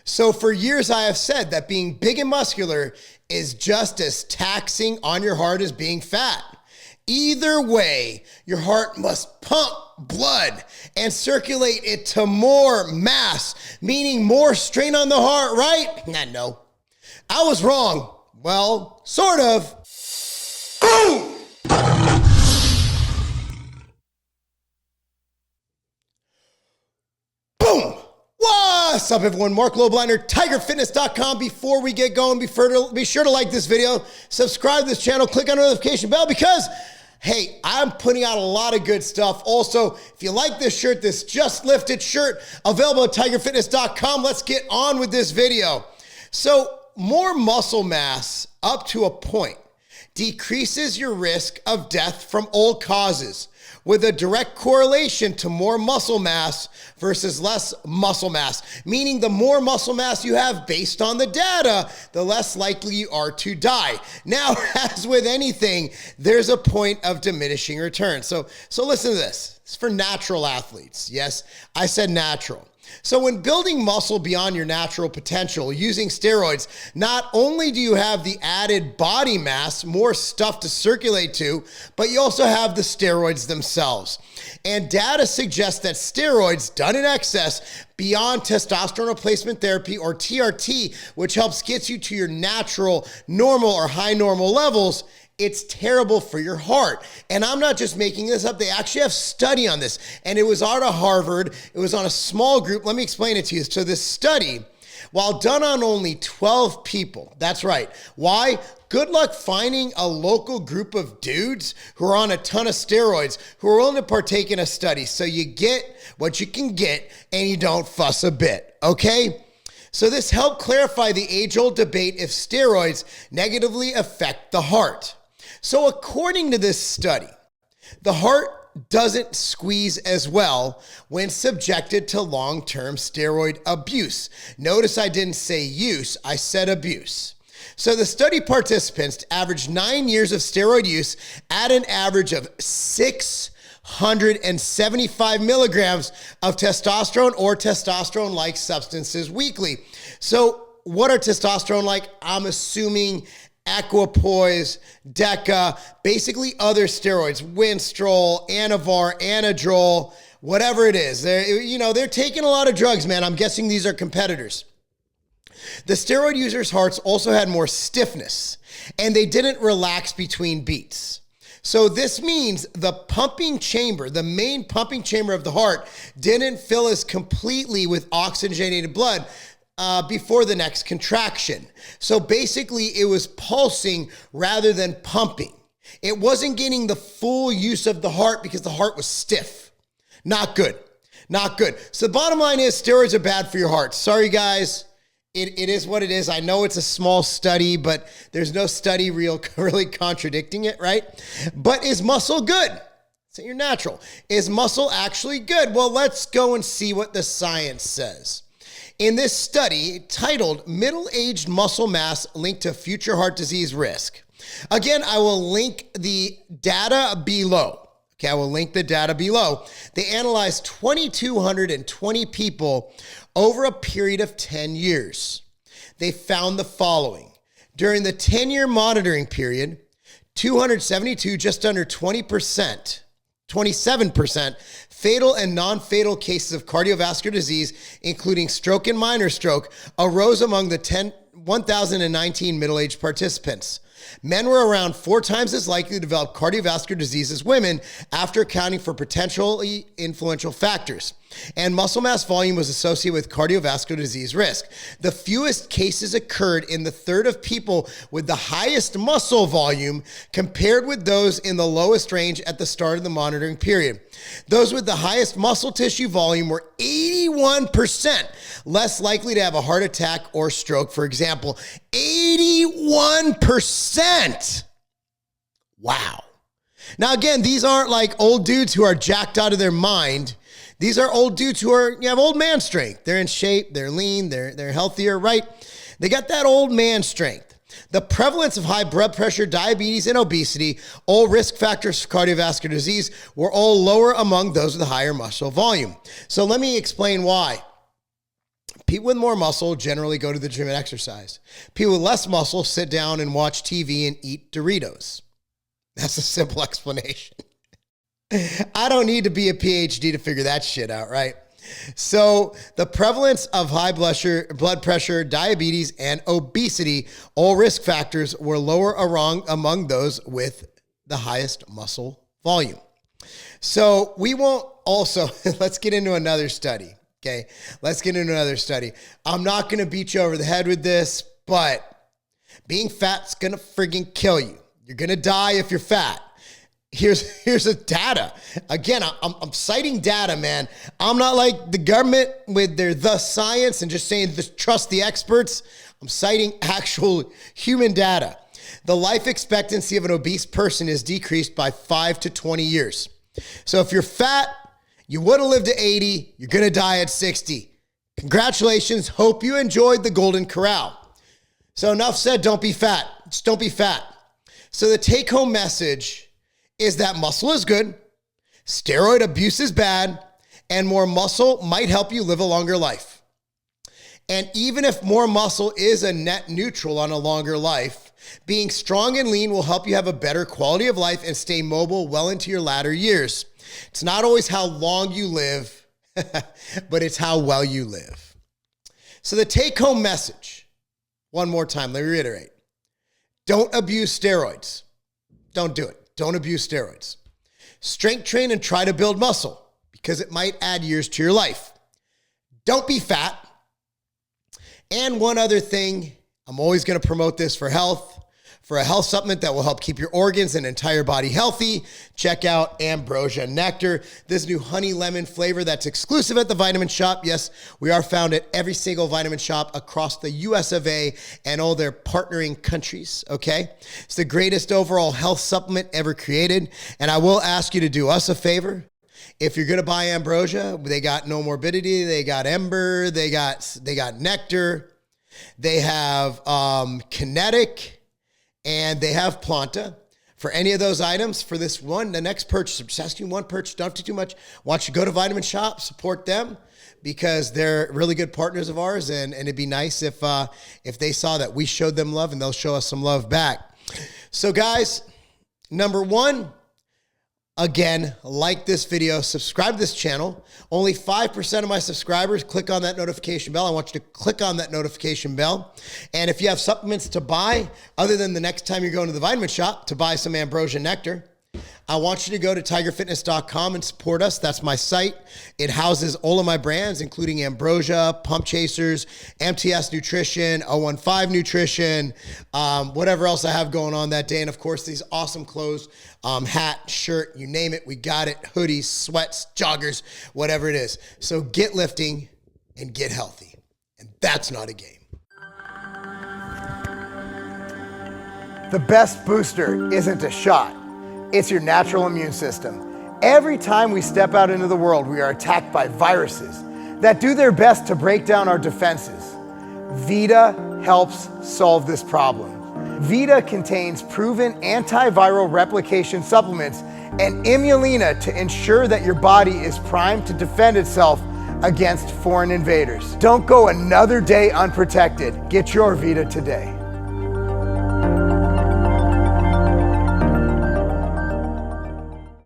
So for years, I have said that being big and muscular is just as taxing on your heart as being fat. Either way, your heart must pump blood and circulate it to more mass, meaning more strain on the heart, right? No, I was wrong. Well, sort of. Boom! Boom! What's up, everyone? Marc Lobliner, tigerfitness.com. Before we get going, be sure to like this video, subscribe to this channel, click on the notification bell because, hey, I'm putting out a lot of good stuff. Also, if you like this shirt, this Just Lifted shirt, available at tigerfitness.com. Let's get on with this video. So, more muscle mass up to a point decreases your risk of death from old causes, with a direct correlation to more muscle mass versus less muscle mass, meaning the more muscle mass you have based on the data, the less likely you are to die. Now, as with anything, there's a point of diminishing return. So listen to this. It's for natural athletes. Yes, I said natural. So when building muscle beyond your natural potential using steroids, not only do you have the added body mass, more stuff to circulate to, but you also have the steroids themselves. And data suggests that steroids done in excess beyond testosterone replacement therapy or TRT, which helps get you to your natural, normal, or high normal levels, it's terrible for your heart. And I'm not just making this up. They actually have study on this. And it was out of Harvard. It was on a small group. Let me explain it to you. So this study, while done on only 12 people, that's right. Why? Good luck finding a local group of dudes who are on a ton of steroids who are willing to partake in a study. So you get what you can get and you don't fuss a bit, okay? So this helped clarify the age-old debate if steroids negatively affect the heart. So according to this study, the heart doesn't squeeze as well when subjected to long-term steroid abuse. Notice I didn't say use, I said abuse. So the study participants averaged 9 years of steroid use at an average of 675 milligrams of testosterone or testosterone-like substances weekly. So what are testosterone-like? I'm assuming Equipoise, Deca, basically other steroids, Winstrol, Anavar, Anadrol, whatever it is. They're taking a lot of drugs, man. I'm guessing these are competitors. The steroid users' hearts also had more stiffness, and they didn't relax between beats. So this means the pumping chamber, the main pumping chamber of the heart, didn't fill as completely with oxygenated blood before the next contraction. So basically it was pulsing rather than pumping. It wasn't getting the full use of the heart because the heart was stiff. Not good. Not good. So the bottom line is steroids are bad for your heart. Sorry, guys. It is what it is. I know it's a small study, but there's no study really contradicting it, right? But is muscle good? So you're natural. Is muscle actually good? Well, let's go and see what the science says. In this study titled Middle-Aged Muscle Mass Linked to Future Heart Disease Risk. Again, I will link the data below. Okay, I will link the data below. They analyzed 2,220 people over a period of 10 years. They found the following. During the 10-year monitoring period, 272, just under 20%, 27% fatal and non-fatal cases of cardiovascular disease, including stroke and minor stroke, arose among the 1,019 middle-aged participants. Men were around 4 times as likely to develop cardiovascular disease as women after accounting for potentially influential factors. And muscle mass volume was associated with cardiovascular disease risk. The fewest cases occurred in the third of people with the highest muscle volume compared with those in the lowest range at the start of the monitoring period. Those with the highest muscle tissue volume were 81% less likely to have a heart attack or stroke, for example. 81%! Wow. Now, again, these aren't like old dudes who are jacked out of their mind. These are old dudes who have old man strength. They're in shape, they're lean, they're healthier, right? They got that old man strength. The prevalence of high blood pressure, diabetes, and obesity, all risk factors for cardiovascular disease, were all lower among those with a higher muscle volume. So let me explain why. People with more muscle generally go to the gym and exercise. People with less muscle sit down and watch TV and eat Doritos. That's a simple explanation. I don't need to be a PhD to figure that shit out, right? So the prevalence of high blood pressure, diabetes, and obesity, all risk factors, were lower among those with the highest muscle volume. So we won't also, let's get into another study. Okay, let's get into another study. I'm not going to beat you over the head with this, but being fat's going to friggin' kill you. You're going to die if you're fat. Here's the data. Again, I'm citing data, man. I'm not like the government with their the science and just saying trust the experts. I'm citing actual human data. The life expectancy of an obese person is decreased by 5 to 20 years. So if you're fat, you would have lived to 80. You're going to die at 60. Congratulations. Hope you enjoyed the Golden Corral. So enough said, don't be fat. Just don't be fat. So the take-home message is that muscle is good, steroid abuse is bad, and more muscle might help you live a longer life. And even if more muscle is a net neutral on a longer life, being strong and lean will help you have a better quality of life and stay mobile well into your latter years. It's not always how long you live, but it's how well you live. So the take-home message, one more time, let me reiterate. Don't abuse steroids. Don't do it. Don't abuse steroids. Strength train and try to build muscle because it might add years to your life. Don't be fat. And one other thing, I'm always going to promote this for health. For a health supplement that will help keep your organs and entire body healthy, check out Ambrosia Nectar, this new honey lemon flavor that's exclusive at the Vitamin Shop. Yes, we are found at every single Vitamin Shop across the US of A and all their partnering countries, okay? It's the greatest overall health supplement ever created. And I will ask you to do us a favor. If you're going to buy Ambrosia, they got No Morbidity, they got Ember, they got Nectar, they have Kinetic, and they have Planta. For any of those items, for this one, the next purchase, I'm just asking you one purchase, don't have to do too much. Why don't you go to Vitamin Shop, support them because they're really good partners of ours, and it'd be nice if they saw that we showed them love and they'll show us some love back. So guys, number one, again, like this video, subscribe to this channel. Only 5% of my subscribers click on that notification bell. I want you to click on that notification bell. And if you have supplements to buy, other than the next time you're going to the Vitamin Shop to buy some Ambrosia Nectar, I want you to go to tigerfitness.com and support us. That's my site. It houses all of my brands, including Ambrosia, Pump Chasers, MTS Nutrition, 015 Nutrition, whatever else I have going on that day. And of course, these awesome clothes, hat, shirt, you name it, we got it. Hoodies, sweats, joggers, whatever it is. So get lifting and get healthy. And that's not a game. The best booster isn't a shot. It's your natural immune system. Every time we step out into the world, we are attacked by viruses that do their best to break down our defenses. Vita helps solve this problem. Vita contains proven antiviral replication supplements and Imulina to ensure that your body is primed to defend itself against foreign invaders. Don't go another day unprotected. Get your Vita today.